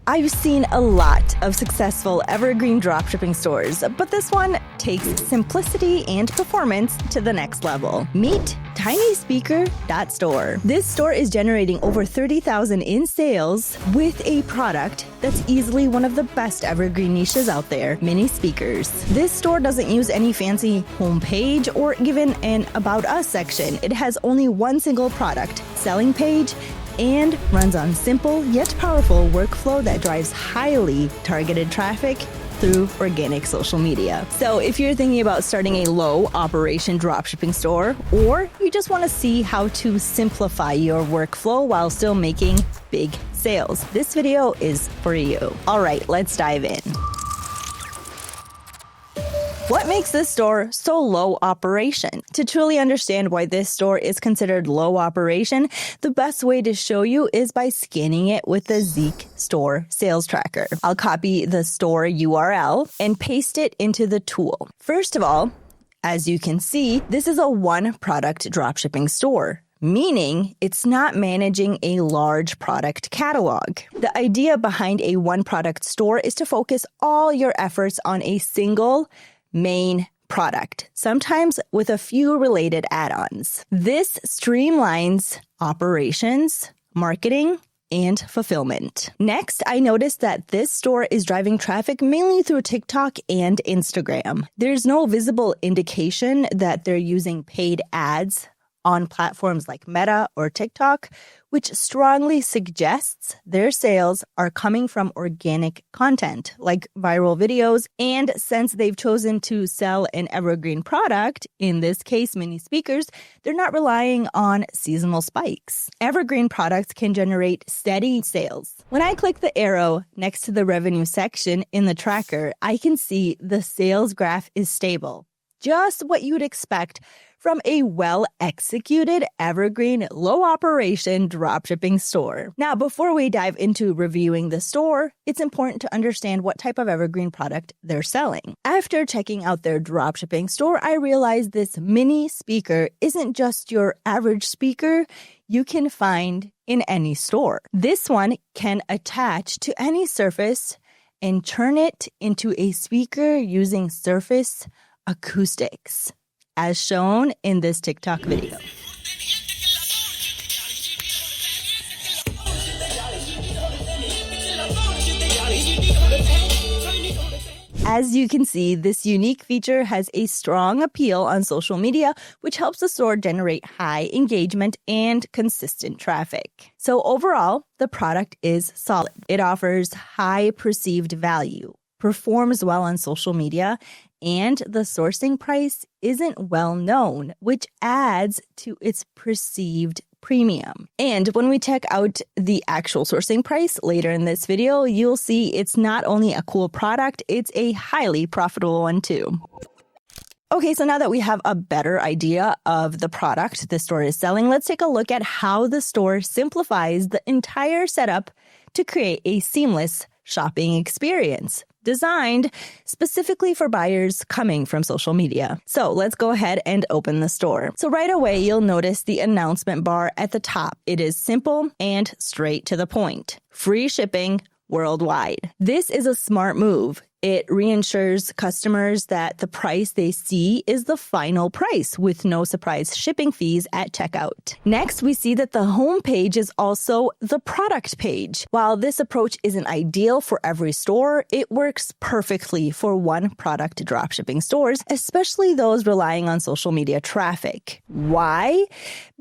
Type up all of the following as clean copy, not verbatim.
I've seen a lot of successful Evergreen dropshipping stores, but this one takes simplicity and performance to the next level. Meet tinyspeaker.store. This store is generating over $30,000 in sales with a product that's easily one of the best Evergreen niches out there, mini speakers. This store doesn't use any fancy homepage or even an About Us section. It has only one single product selling page and runs on simple yet powerful workflow that drives highly targeted traffic through organic social media. So if you're thinking about starting a low operation dropshipping store, or you just want to see how to simplify your workflow while still making big sales, this video is for you. All right, let's dive in. What makes this store so low operation? To truly understand why this store is considered low operation, the best way to show you is by scanning it with the Zeek store sales tracker. I'll copy the store URL and paste it into the tool. First of all, as you can see, this is a one-product dropshipping store, meaning it's not managing a large product catalog. The idea behind a one-product store is to focus all your efforts on a single main product, sometimes with a few related add-ons. This streamlines operations, marketing, and fulfillment. Next, I noticed that this store is driving traffic mainly through TikTok and Instagram. There's no visible indication that they're using paid ads on platforms like Meta or TikTok, which strongly suggests their sales are coming from organic content like viral videos. And since they've chosen to sell an evergreen product, in this case, mini speakers, they're not relying on seasonal spikes. Evergreen products can generate steady sales. When I click the arrow next to the revenue section in the tracker, I can see the sales graph is stable. Just what you'd expect from a well-executed, evergreen, low-operation dropshipping store. Now, before we dive into reviewing the store, it's important to understand what type of evergreen product they're selling. After checking out their dropshipping store, I realized this mini speaker isn't just your average speaker you can find in any store. This one can attach to any surface and turn it into a speaker using surface acoustics, as shown in this TikTok video. As you can see, this unique feature has a strong appeal on social media, which helps the store generate high engagement and consistent traffic. So overall, the product is solid. It offers high perceived value, performs well on social media, and the sourcing price isn't well known, which adds to its perceived premium. And when we check out the actual sourcing price later in this video, you'll see it's not only a cool product, it's a highly profitable one too. Okay, so now that we have a better idea of the product the store is selling, let's take a look at how the store simplifies the entire setup to create a seamless shopping experience designed specifically for buyers coming from social media. So let's go ahead and open the store. So right away, you'll notice the announcement bar at the top. It is simple and straight to the point. Free shipping worldwide. This is a smart move. It reassures customers that the price they see is the final price with no surprise shipping fees at checkout. Next, we see that the homepage is also the product page. While this approach isn't ideal for every store, it works perfectly for one product dropshipping stores, especially those relying on social media traffic. Why?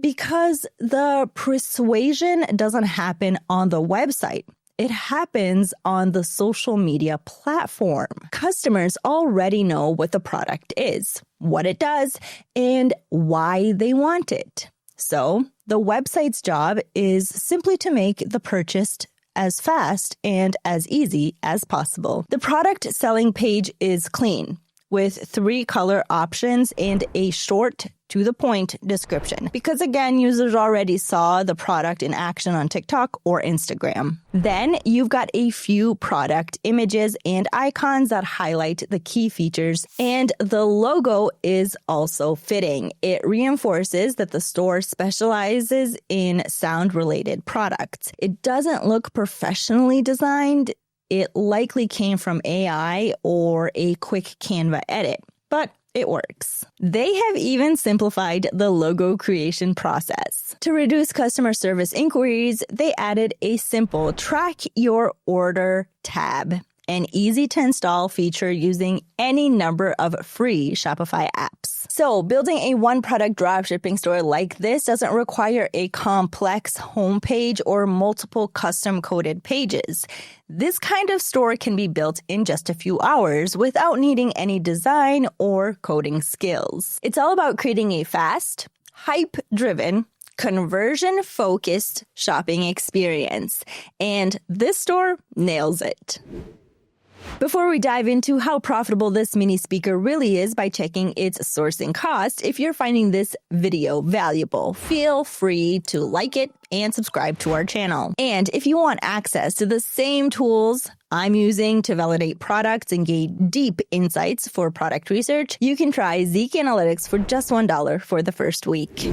Because the persuasion doesn't happen on the website. It happens on the social media platform. Customers already know what the product is, what it does, and why they want it. So the website's job is simply to make the purchase as fast and as easy as possible. The product selling page is clean, with 3 color options and a short to the point description because, again, users already saw the product in action on TikTok or Instagram. Then you've got a few product images and icons that highlight the key features, and the logo is also fitting. It reinforces that the store specializes in sound-related products. It doesn't look professionally designed. It likely came from AI or a quick Canva edit, but it works. They have even simplified the logo creation process. To reduce customer service inquiries, they added a simple track your order tab, an easy to install feature using any number of free Shopify apps. So building a one-product dropshipping store like this doesn't require a complex homepage or multiple custom-coded pages. This kind of store can be built in just a few hours without needing any design or coding skills. It's all about creating a fast, hype-driven, conversion-focused shopping experience. And this store nails it. Before we dive into how profitable this mini speaker really is by checking its sourcing cost, if you're finding this video valuable, feel free to like it and subscribe to our channel. And if you want access to the same tools I'm using to validate products and gain deep insights for product research, you can try Zeek Analytics for just $1 for the first week.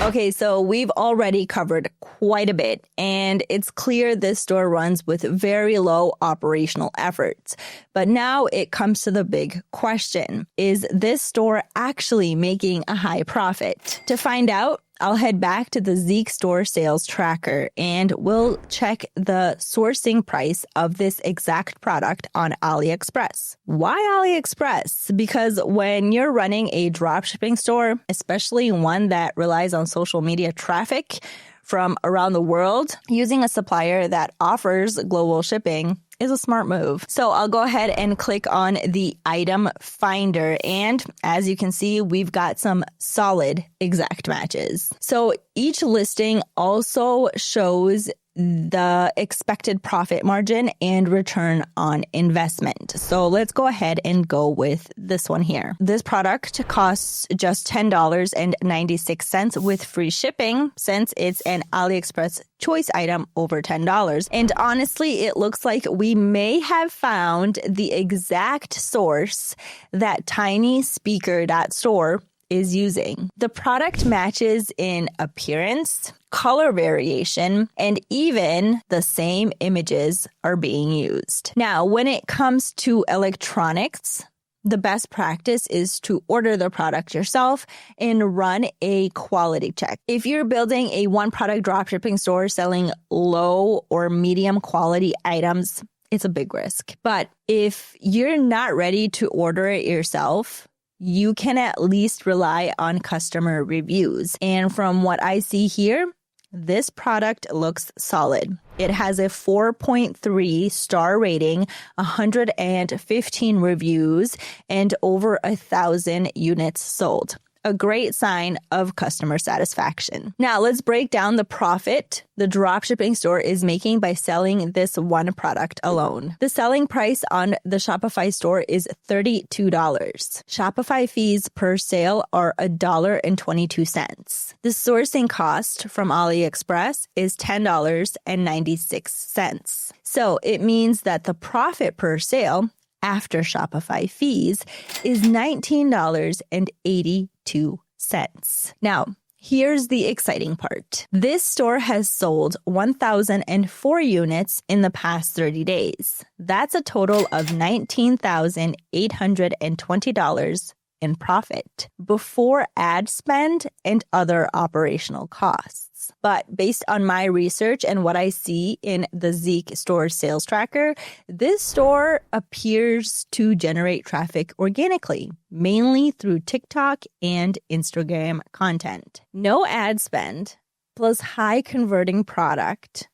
Okay, so we've already covered quite a bit, and it's clear this store runs with very low operational efforts. But now it comes to the big question. Is this store actually making a high profit? To find out, I'll head back to the Zeek Store Sales Tracker and we'll check the sourcing price of this exact product on AliExpress. Why AliExpress? Because when you're running a dropshipping store, especially one that relies on social media traffic from around the world, using a supplier that offers global shipping is a smart move. So I'll go ahead and click on the item finder. And as you can see, we've got some solid exact matches. So each listing also shows the expected profit margin and return on investment. So let's go ahead and go with this one here. This product costs just $10.96 with free shipping since it's an AliExpress choice item over $10. And honestly, it looks like we may have found the exact source that tinyspeaker.store is using. The product matches in appearance, color variation, and even the same images are being used. Now, when it comes to electronics, the best practice is to order the product yourself and run a quality check. If you're building a one-product dropshipping store selling low or medium quality items, it's a big risk. But if you're not ready to order it yourself, you can at least rely on customer reviews. And from what I see here, this product looks solid. It has a 4.3 star rating, 115 reviews, and over 1,000 units sold. A great sign of customer satisfaction. Now, let's break down the profit the dropshipping store is making by selling this one product alone. The selling price on the Shopify store is $32. Shopify fees per sale are $1.22. The sourcing cost from AliExpress is $10.96. So it means that the profit per sale after Shopify fees is $19.82. Now, here's the exciting part. This store has sold 1,004 units in the past 30 days. That's a total of $19,820 in profit before ad spend and other operational costs. But based on my research and what I see in the Zeek Store Sales Tracker, this store appears to generate traffic organically, mainly through TikTok and Instagram content. No ad spend, plus high converting product,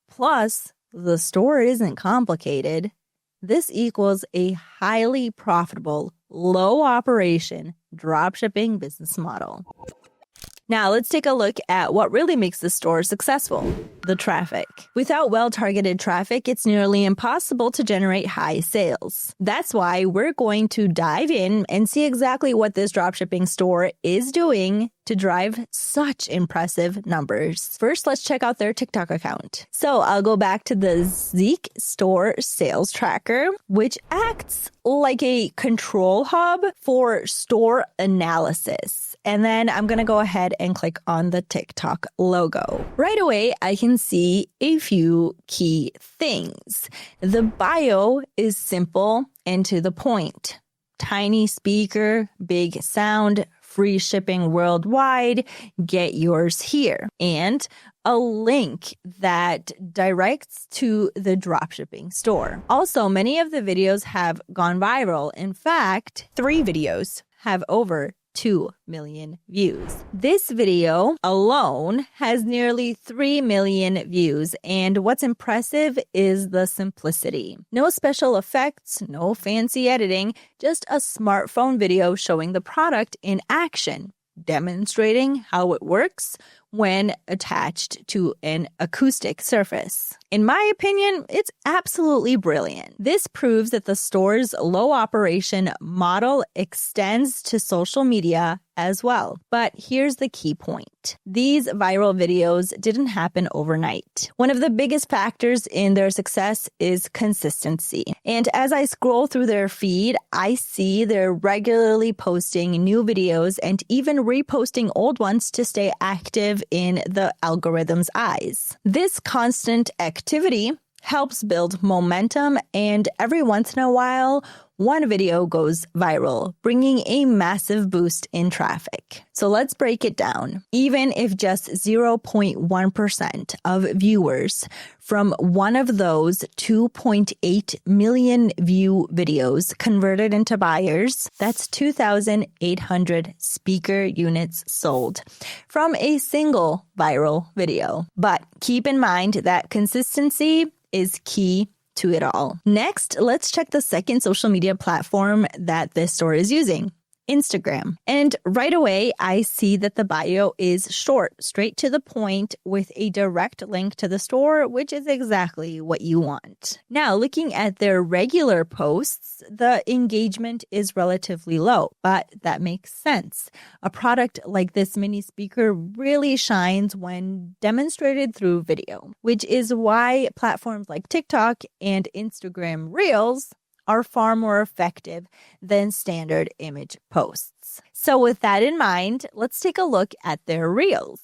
plus the store isn't complicated. This equals a highly profitable, low operation dropshipping business model. Now let's take a look at what really makes the store successful. The traffic. Without well-targeted traffic, it's nearly impossible to generate high sales. That's why we're going to dive in and see exactly what this dropshipping store is doing to drive such impressive numbers. First, let's check out their TikTok account. So I'll go back to the Zeek Store Sales Tracker, which acts like a control hub for store analysis. And then I'm going to go ahead and click on the TikTok logo. Right away, I can see a few key things. The bio is simple and to the point. Tiny speaker, big sound, free shipping worldwide, get yours here. And a link that directs to the dropshipping store. Also, many of the videos have gone viral. In fact, 3 videos have over 2 million views. This video alone has nearly 3 million views, and what's impressive is the simplicity. No special effects, no fancy editing, just a smartphone video showing the product in action, demonstrating how it works when attached to an acoustic surface. In my opinion, it's absolutely brilliant. This proves that the store's low operation model extends to social media as well. But here's the key point. These viral videos didn't happen overnight. One of the biggest factors in their success is consistency. And as I scroll through their feed, I see they're regularly posting new videos and even reposting old ones to stay active in the algorithm's eyes. This constant activity helps build momentum, and every once in a while, one video goes viral, bringing a massive boost in traffic. So let's break it down. Even if just 0.1% of viewers from one of those 2.8 million view videos converted into buyers, that's 2,800 speaker units sold from a single viral video. But keep in mind that consistency is key to it all. Next, let's check the second social media platform that this store is using, Instagram. And right away, I see that the bio is short, straight to the point with a direct link to the store, which is exactly what you want. Now, looking at their regular posts, the engagement is relatively low, but that makes sense. A product like this mini speaker really shines when demonstrated through video, which is why platforms like TikTok and Instagram Reels are far more effective than standard image posts. So with that in mind, let's take a look at their Reels.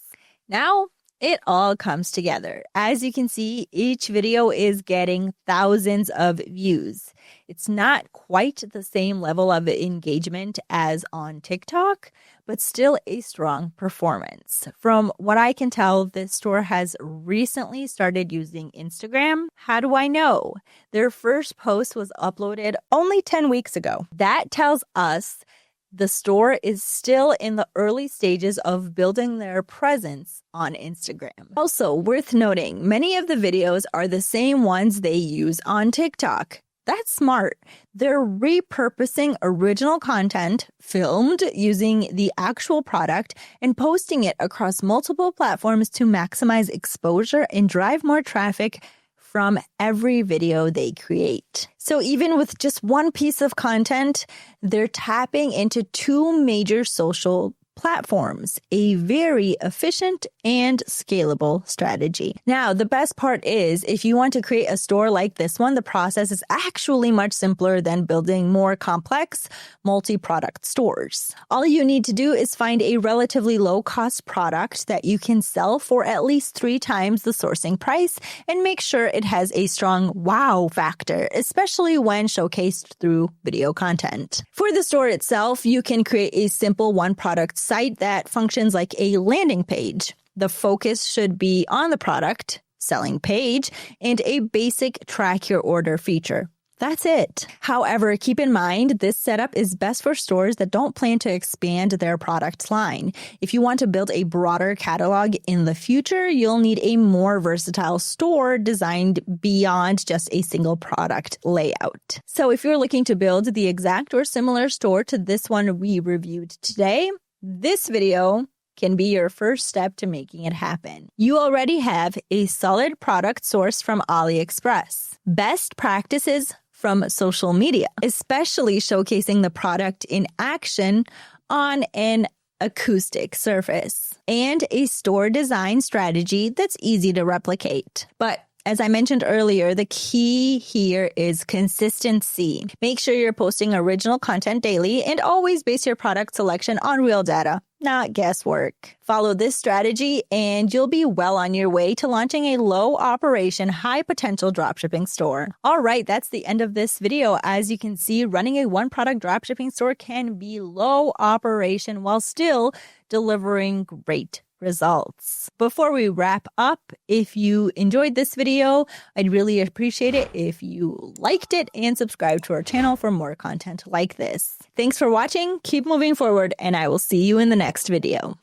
Now, it all comes together. As you can see, each video is getting thousands of views. It's not quite the same level of engagement as on TikTok, but still a strong performance. From what I can tell, this store has recently started using Instagram. How do I know? Their first post was uploaded only 10 weeks ago. That tells us the store is still in the early stages of building their presence on Instagram. Also, worth noting, many of the videos are the same ones they use on TikTok. That's smart. They're repurposing original content filmed using the actual product and posting it across multiple platforms to maximize exposure and drive more traffic from every video they create. So even with just one piece of content, they're tapping into 2 major social platforms, a very efficient and scalable strategy. Now, the best part is if you want to create a store like this one, the process is actually much simpler than building more complex multi-product stores. All you need to do is find a relatively low-cost product that you can sell for at least 3 times the sourcing price and make sure it has a strong wow factor, especially when showcased through video content. For the store itself, you can create a simple one-product site that functions like a landing page. The focus should be on the product, selling page, and a basic track your order feature. That's it. However, keep in mind, this setup is best for stores that don't plan to expand their product line. If you want to build a broader catalog in the future, you'll need a more versatile store designed beyond just a single product layout. So if you're looking to build the exact or similar store to this one we reviewed today, this video can be your first step to making it happen. You already have a solid product sourced from AliExpress. Best practices from social media, especially showcasing the product in action on an acoustic surface, and a store design strategy that's easy to replicate. But as I mentioned earlier, the key here is consistency. Make sure you're posting original content daily and always base your product selection on real data, not guesswork. Follow this strategy and you'll be well on your way to launching a low operation, high potential dropshipping store. All right, that's the end of this video. As you can see, running a one product dropshipping store can be low operation while still delivering great results. Before we wrap up, if you enjoyed this video, I'd really appreciate it if you liked it and subscribe to our channel for more content like this. Thanks for watching, keep moving forward, and I will see you in the next video.